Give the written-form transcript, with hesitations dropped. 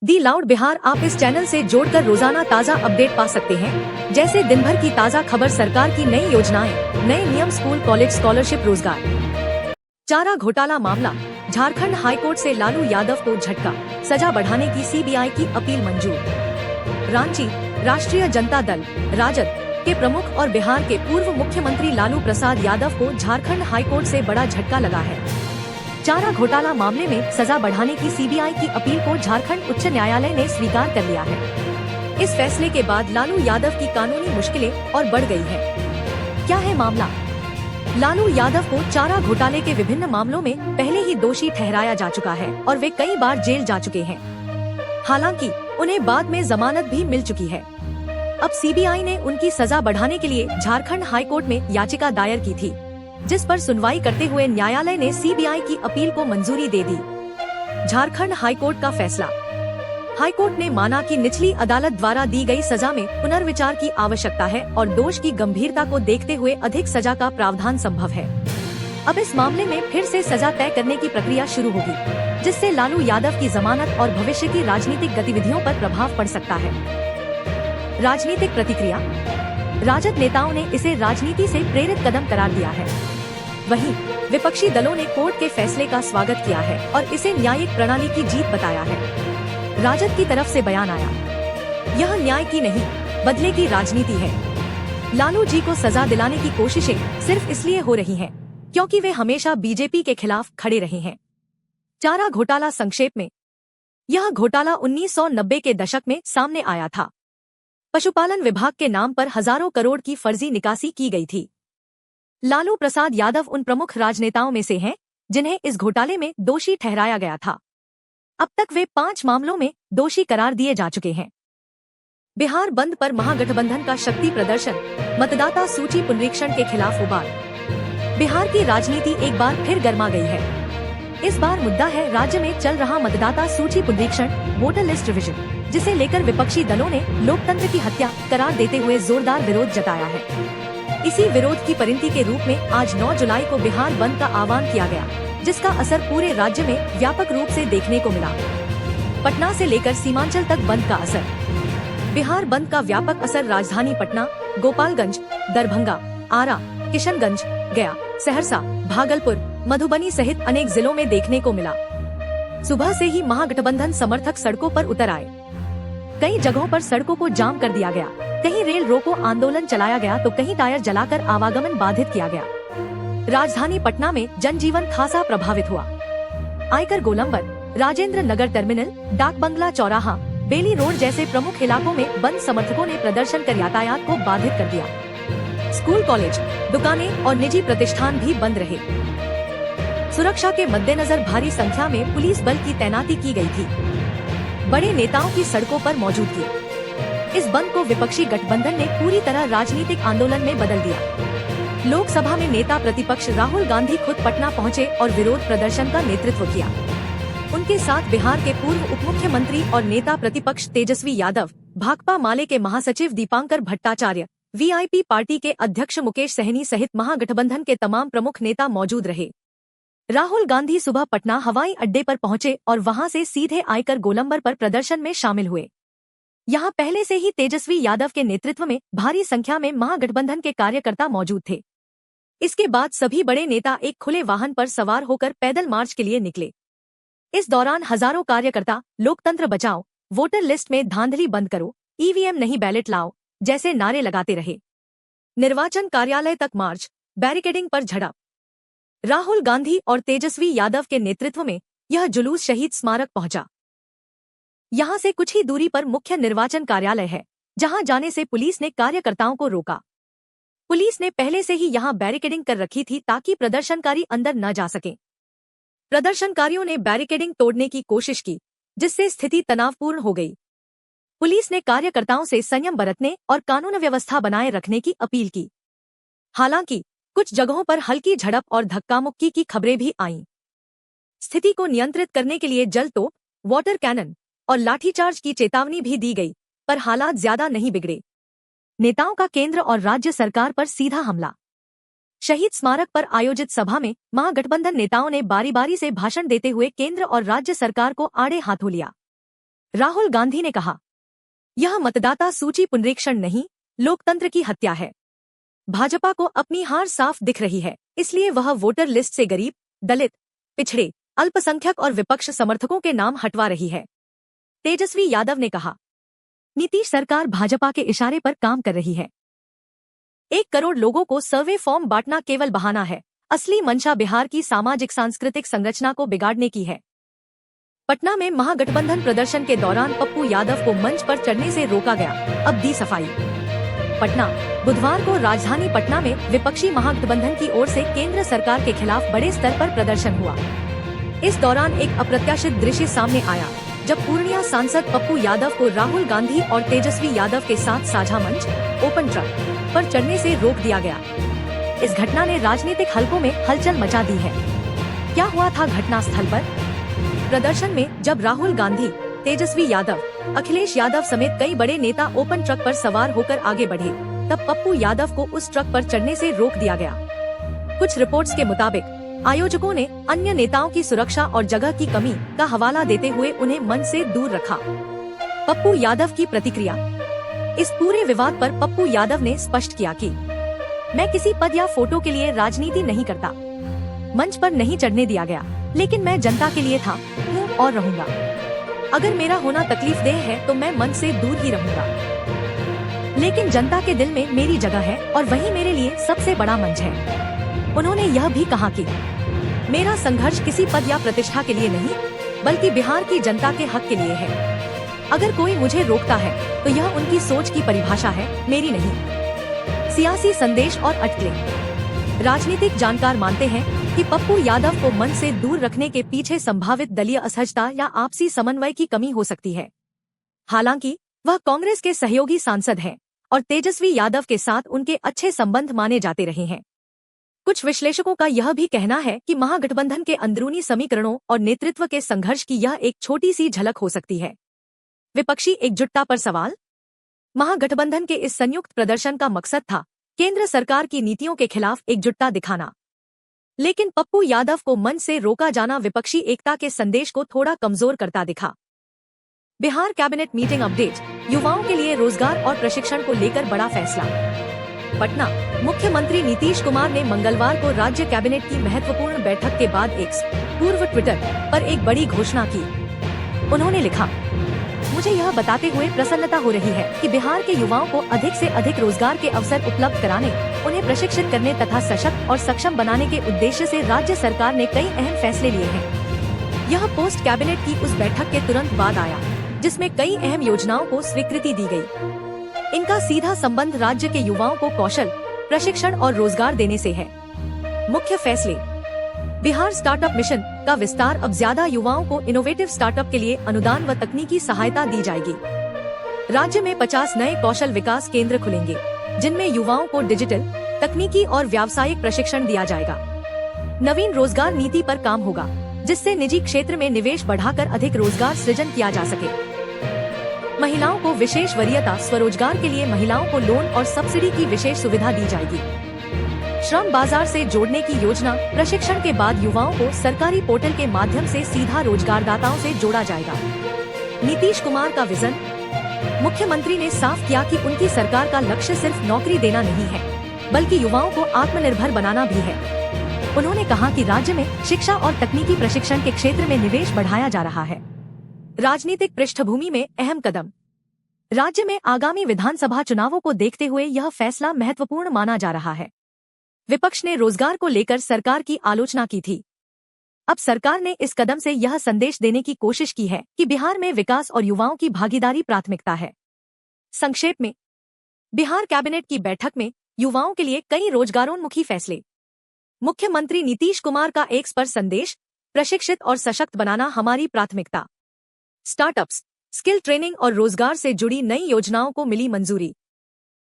दी loud Bihar आप इस channel से जोड़कर रोजाना ताज़ा अपडेट पा सकते हैं, जैसे दिन भर की ताज़ा खबर, सरकार की नई योजनाएं, नए नियम, स्कूल कॉलेज स्कॉलरशिप, रोजगार। चारा घोटाला मामला, झारखंड हाईकोर्ट से लालू यादव को झटका, सजा बढ़ाने की सीबीआई की अपील मंजूर। रांची, राष्ट्रीय जनता दल राजद के प्रमुख और बिहार के पूर्व मुख्यमंत्री लालू प्रसाद यादव को झारखंड हाईकोर्ट से बड़ा झटका लगा है। चारा घोटाला मामले में सजा बढ़ाने की सीबीआई की अपील को झारखंड उच्च न्यायालय ने स्वीकार कर लिया है। इस फैसले के बाद लालू यादव की कानूनी मुश्किलें और बढ़ गई हैं। क्या है मामला? लालू यादव को चारा घोटाले के विभिन्न मामलों में पहले ही दोषी ठहराया जा चुका है और वे कई बार जेल जा चुके हैं। हालांकि उन्हें बाद में जमानत भी मिल चुकी है। अब सीबीआई ने उनकी सजा बढ़ाने के लिए झारखंड हाईकोर्ट में याचिका दायर की थी, जिस पर सुनवाई करते हुए न्यायालय ने सीबीआई की अपील को मंजूरी दे दी। झारखंड हाईकोर्ट का फैसला। हाईकोर्ट ने माना कि निचली अदालत द्वारा दी गई सजा में पुनर्विचार की आवश्यकता है और दोष की गंभीरता को देखते हुए अधिक सजा का प्रावधान संभव है। अब इस मामले में फिर से सजा तय करने की प्रक्रिया शुरू होगी, जिससे लालू यादव की जमानत और भविष्य की राजनीतिक गतिविधियों पर प्रभाव पड़ सकता है। राजनीतिक प्रतिक्रिया। राजद नेताओं ने इसे राजनीति से प्रेरित कदम करार दिया है। वहीं विपक्षी दलों ने कोर्ट के फैसले का स्वागत किया है और इसे न्यायिक प्रणाली की जीत बताया है। राजद की तरफ से बयान आया, यह न्याय की नहीं, बदले की राजनीति है। लालू जी को सजा दिलाने की कोशिशें सिर्फ इसलिए हो रही हैं क्योंकि वे हमेशा बीजेपी के खिलाफ खड़े रहे हैं। चारा घोटाला संक्षेप में। यह घोटाला 1990 के दशक में सामने आया था। पशुपालन विभाग के नाम पर हजारों करोड़ की फर्जी निकासी की गई थी। लालू प्रसाद यादव उन प्रमुख राजनेताओं में से हैं जिन्हें इस घोटाले में दोषी ठहराया गया था। अब तक वे 5 मामलों में दोषी करार दिए जा चुके हैं। बिहार बंद पर महागठबंधन का शक्ति प्रदर्शन, मतदाता सूची पुनरीक्षण के खिलाफ उबाल। बिहार की राजनीति एक बार फिर गर्मा गई है। इस बार मुद्दा है राज्य में चल रहा मतदाता सूची पुनरीक्षण, वोटर लिस्ट रिवीजन, जिसे लेकर विपक्षी दलों ने लोकतंत्र की हत्या करार देते हुए जोरदार विरोध जताया है। इसी विरोध की परिणति के रूप में आज 9 जुलाई को बिहार बंद का आह्वान किया गया, जिसका असर पूरे राज्य में व्यापक रूप से देखने को मिला। पटना से लेकर सीमांचल तक बंद का असर। बिहार बंद का व्यापक असर राजधानी पटना, गोपालगंज, दरभंगा, आरा, किशनगंज, गया, सहरसा, भागलपुर, मधुबनी सहित अनेक जिलों में देखने को मिला। सुबह से ही महागठबंधन समर्थक सड़कों पर उतर आए। कई जगहों पर सड़कों को जाम कर दिया गया, कहीं रेल रोको आंदोलन चलाया गया तो कहीं टायर जलाकर आवागमन बाधित किया गया। राजधानी पटना में जनजीवन खासा प्रभावित हुआ। आयकर गोलंबर, राजेंद्र नगर टर्मिनल, डाक बंगला चौराहा, बेली रोड जैसे प्रमुख इलाकों में बंद समर्थकों ने प्रदर्शन कर यातायात को बाधित कर दिया। स्कूल कॉलेज, दुकानें और निजी प्रतिष्ठान भी बंद रहे। सुरक्षा के मद्देनजर भारी संख्या में पुलिस बल की तैनाती की गई थी। बड़े नेताओं की सड़कों पर मौजूदगी। इस बंद को विपक्षी गठबंधन ने पूरी तरह राजनीतिक आंदोलन में बदल दिया। लोकसभा में नेता प्रतिपक्ष राहुल गांधी खुद पटना पहुंचे और विरोध प्रदर्शन का नेतृत्व किया। उनके साथ बिहार के पूर्व उप मुख्यमंत्री और नेता प्रतिपक्ष तेजस्वी यादव, भाकपा माले के महासचिव दीपांकर भट्टाचार्य, वीआईपी पार्टी के अध्यक्ष मुकेश सहनी सहित महागठबंधन के तमाम प्रमुख नेता मौजूद रहे। राहुल गांधी सुबह पटना हवाई अड्डे पर पहुंचे और वहां से सीधे आयकर गोलंबर पर प्रदर्शन में शामिल हुए। यहां पहले से ही तेजस्वी यादव के नेतृत्व में भारी संख्या में महागठबंधन के कार्यकर्ता मौजूद थे। इसके बाद सभी बड़े नेता एक खुले वाहन पर सवार होकर पैदल मार्च के लिए निकले। इस दौरान हजारों कार्यकर्ता लोकतंत्र बचाओ, वोटर लिस्ट में धांधली बंद करो, ईवीएम नहीं बैलेट लाओ जैसे नारे लगाते रहे। निर्वाचन कार्यालय तक मार्च, बैरिकेडिंग पर झड़प। राहुल गांधी और तेजस्वी यादव के नेतृत्व में यह जुलूस शहीद स्मारक पहुंचा। यहां से कुछ ही दूरी पर मुख्य निर्वाचन कार्यालय है, जहां जाने से पुलिस ने कार्यकर्ताओं को रोका। पुलिस ने पहले से ही यहां बैरिकेडिंग कर रखी थी ताकि प्रदर्शनकारी अंदर न जा सकें। प्रदर्शनकारियों ने बैरिकेडिंग तोड़ने की कोशिश की, जिससे स्थिति तनावपूर्ण हो गई। पुलिस ने कार्यकर्ताओं से संयम बरतने और कानून व्यवस्था बनाए रखने की अपील की। हालांकि कुछ जगहों पर हल्की झड़प और धक्का-मुक्की की खबरें भी आईं। स्थिति को नियंत्रित करने के लिए जल तोप, वाटर कैनन और लाठीचार्ज की चेतावनी भी दी गई, पर हालात ज्यादा नहीं बिगड़े। नेताओं का केंद्र और राज्य सरकार पर सीधा हमला। शहीद स्मारक पर आयोजित सभा में महागठबंधन नेताओं ने बारी बारी से भाषण देते हुए केंद्र और राज्य सरकार को आड़े हाथों लिया। राहुल गांधी ने कहा, यह मतदाता सूची पुनरीक्षण नहीं, लोकतंत्र की हत्या है। भाजपा को अपनी हार साफ दिख रही है, इसलिए वह वोटर लिस्ट से गरीब, दलित, पिछड़े, अल्पसंख्यक और विपक्ष समर्थकों के नाम हटवा रही है। तेजस्वी यादव ने कहा, नीतीश सरकार भाजपा के इशारे पर काम कर रही है। 1 करोड़ लोगों को सर्वे फॉर्म बांटना केवल बहाना है, असली मंशा बिहार की सामाजिक सांस्कृतिक संरचना को बिगाड़ने की है। पटना में महागठबंधन प्रदर्शन के दौरान पप्पू यादव को मंच पर चढ़ने से रोका गया, अब दी सफाई। पटना, बुधवार को राजधानी पटना में विपक्षी महागठबंधन की ओर से केंद्र सरकार के खिलाफ बड़े स्तर पर प्रदर्शन हुआ। इस दौरान एक अप्रत्याशित दृश्य सामने आया, जब पूर्णिया सांसद पप्पू यादव को राहुल गांधी और तेजस्वी यादव के साथ साझा मंच ओपन ट्रक पर चढ़ने से रोक दिया गया। इस घटना ने राजनीतिक हलकों में हलचल मचा दी है। क्या हुआ था घटना स्थल पर? प्रदर्शन में जब राहुल गांधी, तेजस्वी यादव, अखिलेश यादव समेत कई बड़े नेता ओपन ट्रक पर सवार होकर आगे बढ़े, तब पप्पू यादव को उस ट्रक पर चढ़ने से रोक दिया गया। कुछ रिपोर्ट्स के मुताबिक आयोजकों ने अन्य नेताओं की सुरक्षा और जगह की कमी का हवाला देते हुए उन्हें मंच से दूर रखा। पप्पू यादव की प्रतिक्रिया। इस पूरे विवाद पर पप्पू यादव ने स्पष्ट किया कि मैं किसी पद या फोटो के लिए राजनीति नहीं करता। मंच पर नहीं चढ़ने दिया गया, लेकिन मैं जनता के लिए था, हूँ और रहूंगा। अगर मेरा होना तकलीफदेह है तो मैं मंच से दूर ही रहूंगा, लेकिन जनता के दिल में मेरी जगह है और वही मेरे लिए सबसे बड़ा मंच है। उन्होंने यह भी कहा कि मेरा संघर्ष किसी पद या प्रतिष्ठा के लिए नहीं, बल्कि बिहार की जनता के हक के लिए है। अगर कोई मुझे रोकता है तो यह उनकी सोच की परिभाषा है, मेरी नहीं। सियासी संदेश और अटकलें। राजनीतिक जानकार मानते हैं कि पप्पू यादव को मंच से दूर रखने के पीछे संभावित दलीय असहजता या आपसी समन्वय की कमी हो सकती है। हालांकि वह कांग्रेस के सहयोगी सांसद हैं और तेजस्वी यादव के साथ उनके अच्छे संबंध माने जाते रहे हैं। कुछ विश्लेषकों का यह भी कहना है कि महागठबंधन के अंदरूनी समीकरणों और नेतृत्व के संघर्ष की यह एक छोटी सी झलक हो सकती है। विपक्षी एकजुटता पर सवाल। महागठबंधन के इस संयुक्त प्रदर्शन का मकसद था केंद्र सरकार की नीतियों के खिलाफ एकजुटता दिखाना, लेकिन पप्पू यादव को मंच से रोका जाना विपक्षी एकता के संदेश को थोड़ा कमजोर करता दिखा। Bihar cabinet meeting update. युवाओं के लिए रोजगार और प्रशिक्षण को लेकर बड़ा फैसला। पटना, मुख्यमंत्री नीतीश कुमार ने मंगलवार को राज्य कैबिनेट की महत्वपूर्ण बैठक के बाद एक्स, पूर्व ट्विटर, पर एक बड़ी घोषणा की। उन्होंने लिखा, मुझे यह बताते हुए प्रसन्नता हो रही है कि बिहार के युवाओं को अधिक से अधिक रोजगार के अवसर उपलब्ध कराने, उन्हें प्रशिक्षित करने तथा सशक्त और सक्षम बनाने के उद्देश्य से राज्य सरकार ने कई अहम फैसले लिए हैं। यह पोस्ट कैबिनेट की उस बैठक के तुरंत बाद आया, जिसमें कई अहम योजनाओं को स्वीकृति दी गई। इनका सीधा संबंध राज्य के युवाओं को कौशल, प्रशिक्षण और रोजगार देने से है। मुख्य फैसले। बिहार स्टार्टअप मिशन का विस्तार। अब ज्यादा युवाओं को इनोवेटिव स्टार्टअप के लिए अनुदान व तकनीकी सहायता दी जाएगी। राज्य में 50 नए कौशल विकास केंद्र खुलेंगे, जिनमें युवाओं को डिजिटल, तकनीकी और व्यावसायिक प्रशिक्षण दिया जाएगा। नवीन रोजगार नीति पर काम होगा, जिससे निजी क्षेत्र में निवेश बढ़ाकर अधिक रोजगार सृजन किया जा सके। महिलाओं को विशेष वरीयता। स्वरोजगार के लिए महिलाओं को लोन और सब्सिडी की विशेष सुविधा दी जाएगी। श्रम बाजार से जोड़ने की योजना। प्रशिक्षण के बाद युवाओं को सरकारी पोर्टल के माध्यम से सीधा रोजगारदाताओं से जोड़ा जाएगा। नीतीश कुमार का विजन। मुख्यमंत्री ने साफ किया कि उनकी सरकार का लक्ष्य सिर्फ नौकरी देना नहीं है, बल्कि युवाओं को आत्मनिर्भर बनाना भी है। उन्होंने कहा कि राज्य में शिक्षा और तकनीकी प्रशिक्षण के क्षेत्र में निवेश बढ़ाया जा रहा है। राजनीतिक पृष्ठभूमि में अहम कदम। राज्य में आगामी विधानसभा चुनावों को देखते हुए यह फैसला महत्वपूर्ण माना जा रहा है। विपक्ष ने रोजगार को लेकर सरकार की आलोचना की थी। अब सरकार ने इस कदम से यह संदेश देने की कोशिश की है कि बिहार में विकास और युवाओं की भागीदारी प्राथमिकता है। संक्षेप में, बिहार कैबिनेट की बैठक में युवाओं के लिए कई रोजगारोन्मुखी फैसले। मुख्यमंत्री नीतीश कुमार का एक्स पर संदेश, प्रशिक्षित और सशक्त बनाना हमारी प्राथमिकता। स्टार्टअप्स, स्किल ट्रेनिंग और रोजगार से जुड़ी नई योजनाओं को मिली मंजूरी।